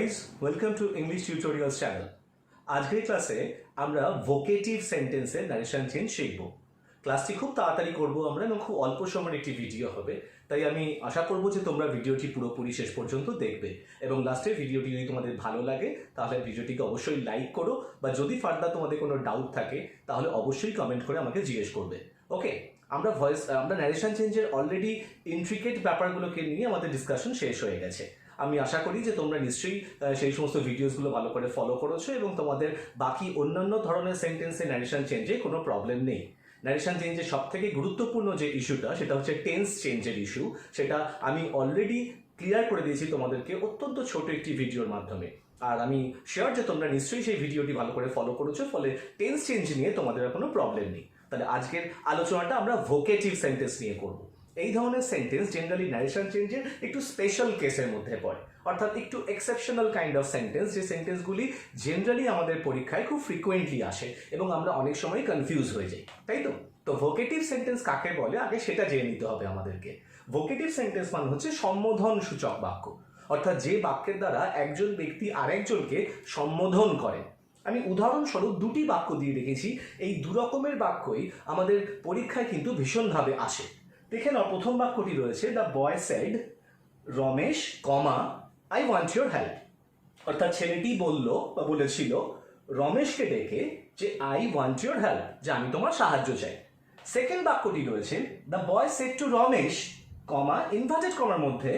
Guys, welcome to English tutorials channel. আজকের ক্লাসে আমরা ভোকেটিভ সেন্টেন্সের নারেশন চেঞ্জ শিখব। ক্লাসটি খুব তাড়াতাড়ি করব আমরা এবং খুব অল্প সময়ের একটি ভিডিও হবে, তাই আমি আশা করব যে তোমরা ভিডিওটি পুরোপুরি শেষ পর্যন্ত দেখবে এবং লাস্টের ভিডিওটি যদি তোমাদের ভালো লাগে তাহলে ভিডিওটিকে অবশ্যই লাইক করো, বা যদি ফার্দার তোমাদের কোনো ডাউট থাকে তাহলে অবশ্যই কমেন্ট করে আমাকে জিজ্ঞেস করবে। ওকে, আমরা ন্যারেশন চেঞ্জের অলরেডি ইন্ট্রিকেট ব্যাপারগুলোকে নিয়ে আমাদের ডিসকাশন শেষ হয়ে গেছে। আমি আশা করি যে তোমরা নিশ্চয়ই সেই সমস্ত ভিডিওসগুলো ভালো করে ফলো করেছো এবং তোমাদের বাকি অন্যান্য ধরনের সেন্টেন্সে ন্যারেশন চেঞ্জে কোনো প্রবলেম নেই। ন্যারেশন চেঞ্জের সব থেকে গুরুত্বপূর্ণ যে ইস্যুটা সেটা হচ্ছে টেন্স চেঞ্জের ইস্যু। সেটা আমি অলরেডি ক্লিয়ার করে দিয়েছি তোমাদেরকে অত্যন্ত ছোট একটি ভিডিওর মাধ্যমে, আর আমি শিওর যে তোমরা নিশ্চয়ই সেই ভিডিওটি ভালো করে ফলো করেছো, ফলে টেন্স চেঞ্জ নিয়ে তোমাদের আর কোনো প্রবলেম নেই। তাহলে আজকের আলোচনাটা আমরা ভোকেটিভ সেন্টেন্স নিয়ে করব। এই ধরনের সেন্টেন্স জেনারেলি ন্যারেশন চেঞ্জের একটু স্পেশাল কেসের মধ্যে পড়ে, অর্থাৎ একটু এক্সেপশনাল কাইন্ড অফ সেন্টেন্স, যে সেন্টেন্সগুলি জেনারেলি আমাদের পরীক্ষায় খুব ফ্রিকোয়েন্টলি আসে এবং আমরা অনেক সময় কনফিউজ হয়ে যাই, তাই তো? তো ভোকেটিভ সেন্টেন্স কাকে বলে আগে সেটা জেনে নিতে হবে আমাদেরকে। ভোকেটিভ সেন্টেন্স মানে হচ্ছে সম্বোধন সূচক বাক্য, অর্থাৎ যে বাক্যের দ্বারা একজন ব্যক্তি আরেকজনকে সম্বোধন করে। আমি উদাহরণস্বরূপ দুটি বাক্য দিয়ে রেখেছি, এই দু রকমের বাক্যই আমাদের পরীক্ষায় কিন্তু ভীষণভাবে আসে। দেখে নাও, প্রথম বাক্যটি রয়েছে the boy said Ramesh comma I want your help, অর্থাৎ ছেলেটি বলেছিল রমেশকে ডেকে যে আই ওয়ান্ট ইউর হেল্প, যে আমি তোমার সাহায্য চাই। সেকেন্ড বাক্যটি রয়েছে the boy said to Ramesh comma inverted কমার মধ্যে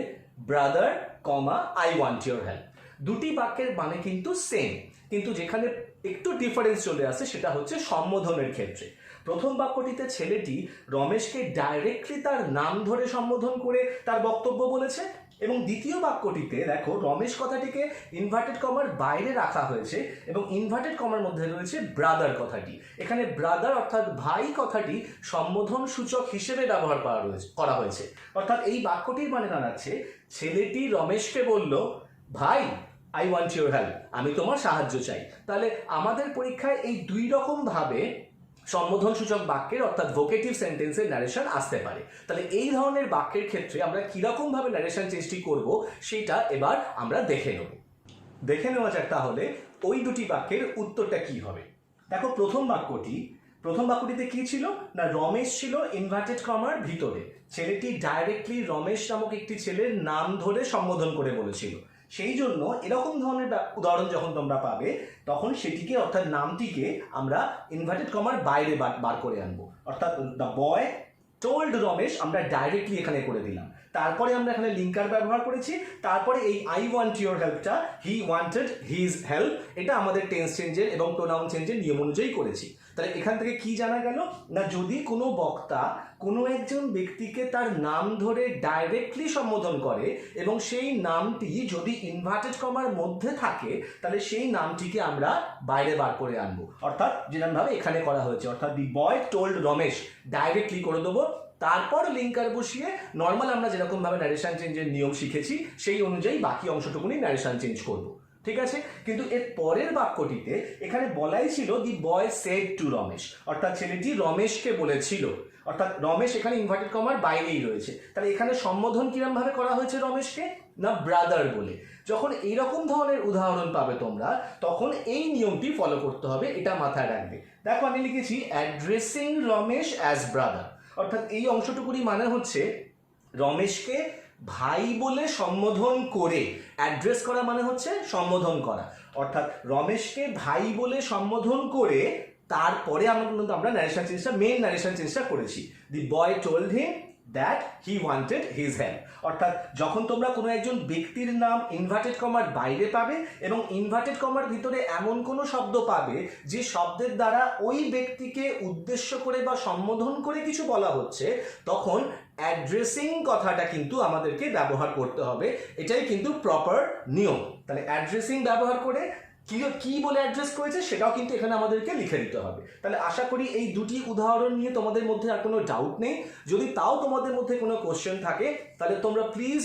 brother comma I want your help. দুটি বাক্যের মানে কিন্তু সেম, কিন্তু যেখানে একটু ডিফারেন্স চলে আসে সেটা হচ্ছে সম্বোধনের ক্ষেত্রে। প্রথম বাক্যটিতে ছেলেটি রমেশকে ডাইরেক্টলি তার নাম ধরে সম্বোধন করে তার বক্তব্য বলেছে, এবং দ্বিতীয় বাক্যটিতে দেখো রমেশ কথাটিকে ইনভার্টেড কমার বাইরে রাখা হয়েছে এবং ইনভার্টেড কমার মধ্যে রয়েছে ব্রাদার কথাটি। এখানে ব্রাদার অর্থাৎ ভাই কথাটি সম্বোধন সূচক হিসেবে ব্যবহার করা হয়েছে। অর্থাৎ এই বাক্যটির মানে দাঁড়াচ্ছে ছেলেটি রমেশকে বলল ভাই আই ওয়ান্ট ইউর হেল্প, আমি তোমার সাহায্য চাই। তাহলে আমাদের পরীক্ষায় এই দুই রকম ভাবে সম্বোধন সূচক বাক্যের অর্থাৎ ভোকেটিভ সেন্টেন্সের ন্যারেশন আসতে পারে। তাহলে এই ধরনের বাক্যের ক্ষেত্রে আমরা কিরকম ভাবে ন্যারেশন চেঞ্জটি করব সেটা এবার আমরা দেখে নেওয়া যাক তাহলে ওই দুটি বাক্যের উত্তরটা কি হবে। দেখো, প্রথম বাক্যটিতে কি ছিল না, রমেশ ছিল ইনভার্টেড কমার ভিতরে, ছেলেটি ডাইরেক্টলি রমেশ নামক একটি ছেলের নাম ধরে সম্বোধন করে বলেছিল। সেই জন্য এরকম ধরনের উদাহরণ যখন তোমরা পাবে তখন সেটিকে অর্থাৎ নামটিকে আমরা ইনভার্টেড কমার বাইরে বার করে আনবো। অর্থাৎ দ্য বয় টোল্ড রমেশ আমরা ডাইরেক্টলি এখানে করে দিলাম, তারপরে আমরা এখানে লিঙ্কার ব্যবহার করেছি, তারপরে এই আই ওয়ান্ট ইউর হেল্পটা হি ওয়ান্টেড হিজ হেল্প, এটা আমাদের টেন্স চেঞ্জের এবং প্রোনাউন চেঞ্জের নিয়ম অনুযায়ী করেছি। তাহলে এখান থেকে কি জানা গেল না, যদি কোনো বক্তা কোনো একজন ব্যক্তিকে তার নাম ধরে ডাইরেক্টলি সম্বোধন করে এবং সেই নামটি যদি ইনভার্টেড কমার মধ্যে থাকে তাহলে সেই নামটিকে আমরা বাইরে বার করে আনবো, অর্থাৎ যেরকমভাবে এখানে করা হয়েছে, অর্থাৎ দি বয় টোল্ড রমেশ ডাইরেক্টলি করে দেবো, তারপর লিঙ্কার বসিয়ে নর্মাল আমরা যেরকম ভাবে ন্যারেশন চেঞ্জের নিয়ম শিখেছি সেই অনুযায়ী বাকি অংশটুকুনি ন্যারেশন চেঞ্জ করব। ঠিক আছে, কিন্তু এর পরের বাক্যটিতে এখানে বলাই ছিল দি বয় সেড টু রমেশ, অর্থাৎ ছেলেটি রমেশকে বলেছিল, অর্থাৎ রমেশ এখানে ইনভার্টেড কমার বাইরেই রয়েছে। তাহলে এখানে সম্বোধন কিরম ভাবে করা হয়েছে রমেশকে না ব্রাদার বলে। যখন এইরকম ধরনের উদাহরণ পাবে তোমরা তখন এই নিয়মটি ফলো করতে হবে, এটা মাথায় রাখবে। দেখো, আমি লিখেছি অ্যাড্রেসিং রমেশ অ্যাজ ব্রাদার, অর্থাৎ এই অংশটুকুনি মানে হচ্ছে রমেশকে ভাই বলে সম্বোধন করে, অ্যাড্রেস করা মানে হচ্ছে সম্বোধন করা, অর্থাৎ রমেশকে ভাই বলে সম্বোধন করে তারপরে আমরা মেন ন্যারেশন চেঞ্জটা করেছি। The boy told him that he wanted his help, অর্থাৎ যখন তোমরা কোনো একজন ব্যক্তির নাম ইনভার্টেড কমার বাইরে পাবে এবং ইনভার্টেড কমার ভিতরে এমন কোনো শব্দ পাবে যে শব্দের দ্বারা ওই ব্যক্তিকে উদ্দেশ্য করে বা সম্বোধন করে কিছু বলা হচ্ছে, তখন অ্যাড্রেসিং কথাটা কিন্তু আমাদেরকে ব্যবহার করতে হবে, এটাই কিন্তু প্রপার নিয়ম। তাহলে অ্যাড্রেসিং ব্যবহার করে কি বলে অ্যাড্রেস করেছে সেটাও কিন্তু এখানে আমাদেরকে লিখে দিতে হবে। তাহলে আশা করি এই দুটি উদাহরণ নিয়ে তোমাদের মধ্যে আর কোনো ডাউট নেই। যদি তাও তোমাদের মধ্যে কোনো কোশ্চেন থাকে তাহলে তোমরা প্লিজ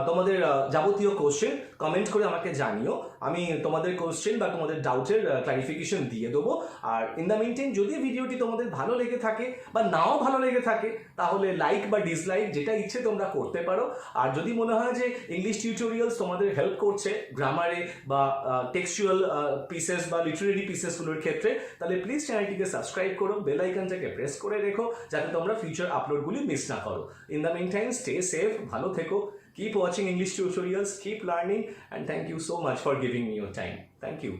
তোমাদের যাবতীয় কোশ্চেন কমেন্ট করে আমাকে জানিও, আমি তোমাদের কোশ্চেন বা তোমাদের ডাউটের ক্লারিফিকেশন দিয়ে দেবো। আর ইন দ্য মেনটেন যদি ভিডিওটি তোমাদের ভালো লেগে থাকে বা নাও ভালো লেগে থাকে তাহলে লাইক বা ডিসলাইক যেটা ইচ্ছে তোমরা করতে পারো। আর যদি মনে হয় যে ইংলিশ টিউটোরিয়ালস তোমাদের হেল্প করছে গ্রামারে বা টেক্সচুয়াল পিসেস বা লিটারেরি পিসেসগুলোর ক্ষেত্রে, তাহলে প্লিজ চ্যানেলটিকে সাবস্ক্রাইব করো, বেল আইকনটাকে প্রেস করে রেখো যাতে তোমরা ফিউচার আপলোডগুলি মিস না করো। In the meantime stay safe, ভালো থেকো, keep watching English tutorials, keep learning, and thank you so much for giving me your time. Thank you.